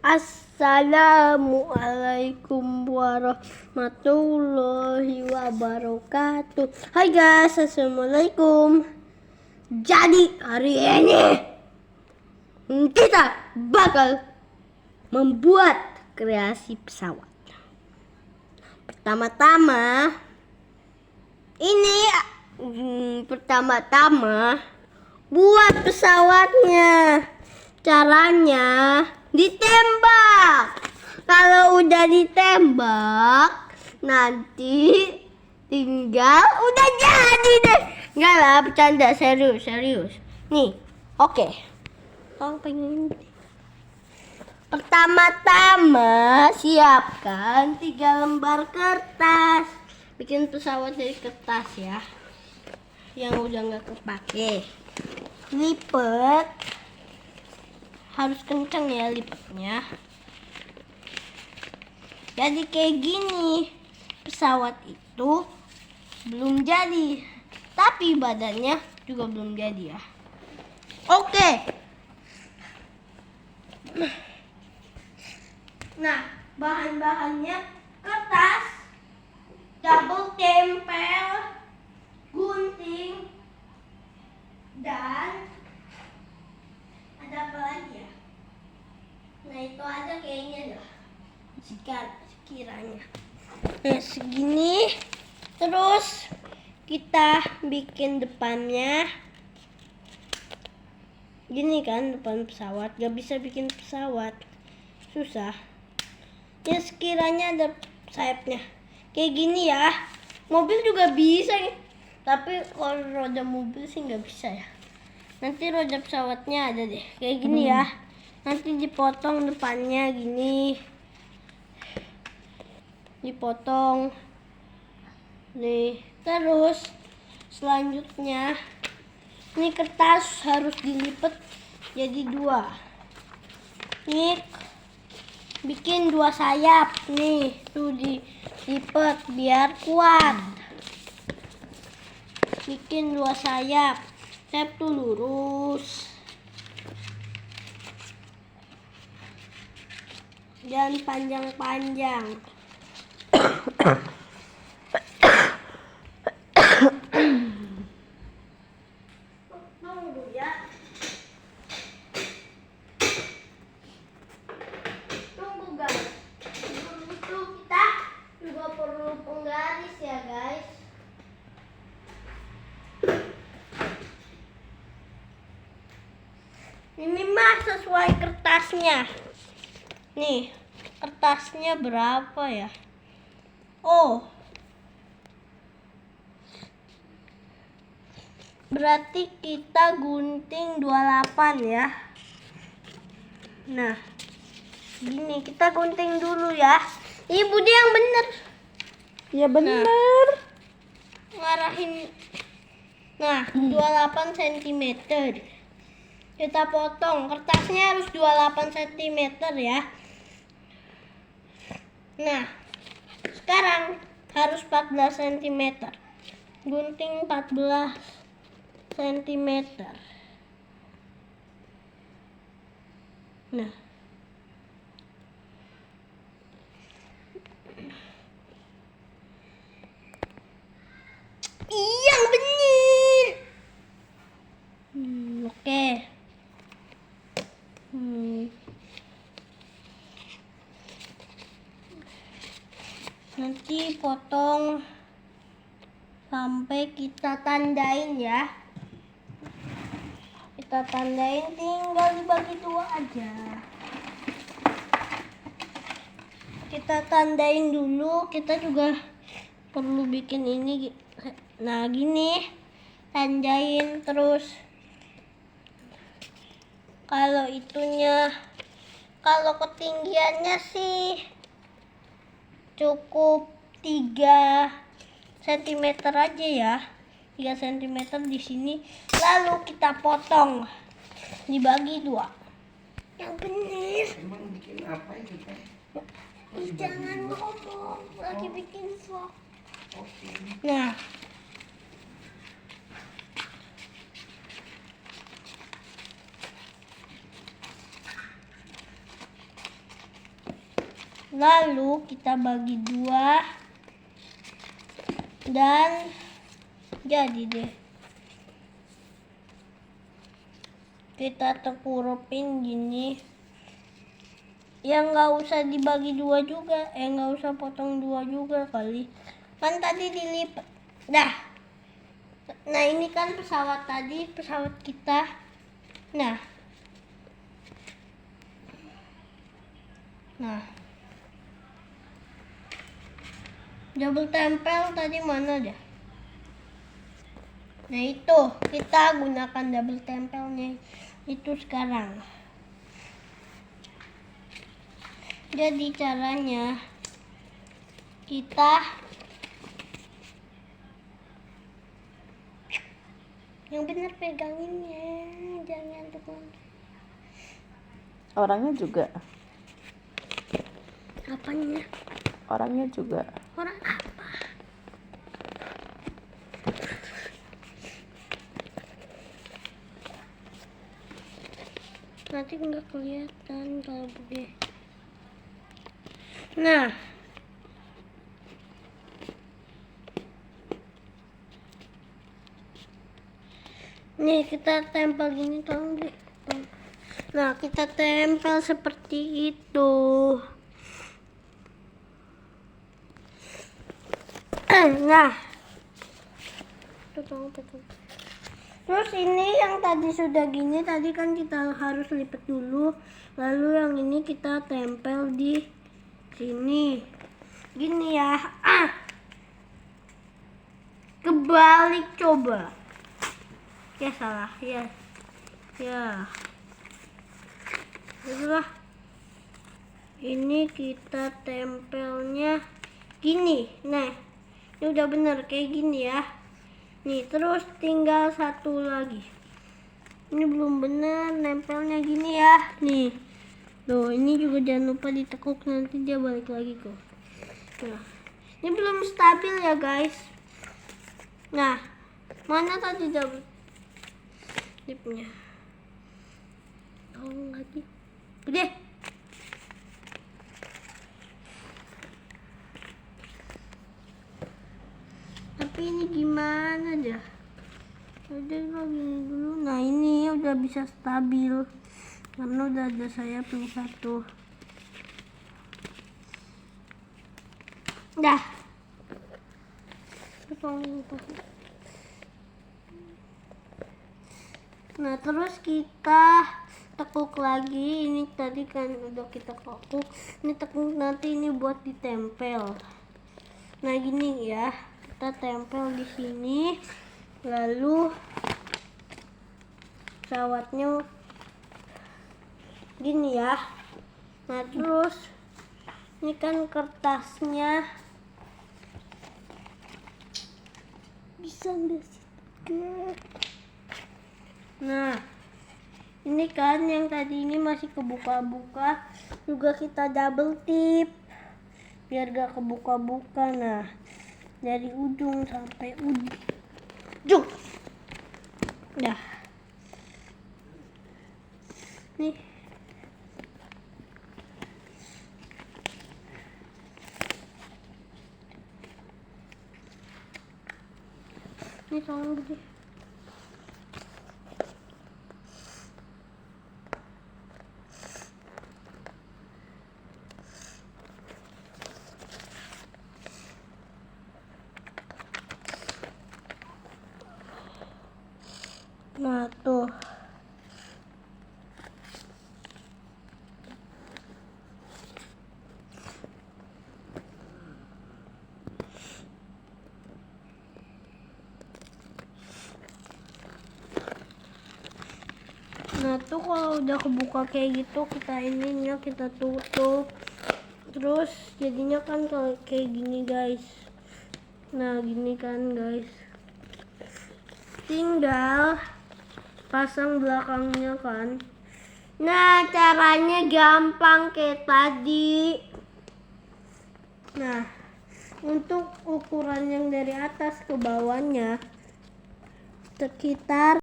Assalamualaikum warahmatullahi wabarakatuh. Hai guys, assalamualaikum. Jadi hari ini kita bakal membuat kreasi pesawat. Pertama-tama buat pesawatnya. Caranya ditembak. Kalau udah ditembak, nanti tinggal udah jadi deh. Enggak lah, bercanda, serius. Nih, oke. Pertama-tama siapkan 3 lembar kertas. Bikin pesawat dari kertas ya, yang udah nggak kepake. Lipet, harus kenceng ya lipetnya. Jadi kayak gini. Pesawat itu belum jadi, tapi badannya juga belum jadi ya. Oke. Nah, bahan-bahannya kertas, double tempel, gunting, dan ada apa lagi ya? Nah, itu aja kayaknya dah. Sekiranya. Nah, segini. Terus kita bikin depannya. Gini kan depan pesawat. Gak bisa bikin pesawat, susah. Ya sekiranya ada sayapnya kayak gini ya. Mobil juga bisa nih. Tapi kalau roda mobil sih nggak bisa ya. Nanti roda pesawatnya ada deh kayak gini ya. Nanti dipotong depannya gini, dipotong nih. Terus selanjutnya ini kertas harus dilipat jadi 2. Nih bikin 2 sayap nih, tuh dilipat biar kuat. Bikin 2 sayap, sayap tuh lurus dan panjang-panjang. Tunggu ya. Tunggu guys. Sebelum itu kita juga perlu penggaris ya guys. Ini mah sesuai kertasnya. Nih, kertasnya berapa ya? Oh, berarti kita gunting 28 ya. Nah, gini kita gunting dulu ya. Ini Budi yang bener. Ya bener. Nah, ngarahin. Nah, 28 cm. Kita potong. Kertasnya harus 28 cm ya. Nah, sekarang harus 14 cm. Gunting 14 cm. Nah, yang bener. Oke. Nanti potong sampai kita tandain ya. Kita tandain, tinggal dibagi 2 aja. Kita tandain dulu. Kita juga perlu bikin ini. Nah gini, tandain terus. Kalau ketinggiannya sih cukup 3 cm aja ya. 3 cm di sini. Lalu kita potong dibagi 2. Yang bener. Emang bikin apa itu teh? Jangan ngomong, lagi bikin vlog. Oke. Nah, Lalu kita bagi 2 dan jadi deh. Kita tengkurupin gini. Ya nggak usah dibagi 2 juga, nggak usah potong 2 juga kali. Kan tadi dilipat. Dah. Nah ini kan pesawat tadi, pesawat kita. Nah. Double tempel tadi mana dia? Nah itu, kita gunakan double tempelnya itu sekarang. Jadi caranya kita yang benar peganginnya, jangan tukang. Orangnya juga. Apanya? Orangnya juga. Orang apa? Nanti nggak kelihatan kalau begini. Nah, nih kita tempel gini, tolong deh. Nah, kita tempel seperti itu. Nah, terus ini yang tadi sudah gini, tadi kan kita harus lipat dulu. Lalu yang ini kita tempel di sini. Gini ya. Kebalik coba. Ya salah, ya. Ya. Itulah. Ini kita tempelnya gini. Nah, ini udah bener kayak gini ya. Nih, terus tinggal satu lagi. Ini belum bener nempelnya gini ya. Nih. Tuh, ini juga jangan lupa ditekuk, nanti dia balik lagi kok. Nah, ini belum stabil ya guys. Nah, mana tadi double tipnya? Tolong lagi. Gede. Tapi ini gimana dah? Udah lagi dulu. Nah ini udah bisa stabil karena udah ada sayap yang satu. Dah. Nah terus kita tekuk lagi. Ini tadi kan udah kita tekuk. Ini tekuk nanti ini buat ditempel. Nah gini ya. Kita tempel di sini, lalu pesawatnya gini ya. Nah terus ini kan kertasnya bisa nggak sih? Nah ini kan yang tadi ini masih kebuka-buka, juga kita double tip biar gak kebuka-buka. Nah dari ujung sampai ujung. Dah. Nih. Ini tolong gede. Nah tuh. Nah tuh kalau udah kebuka kayak gitu, kita ininya kita tutup. Terus jadinya kan kayak gini guys. Nah gini kan guys. Tinggal pasang belakangnya kan. Nah caranya gampang kayak tadi. Nah untuk ukuran yang dari atas ke bawahnya sekitar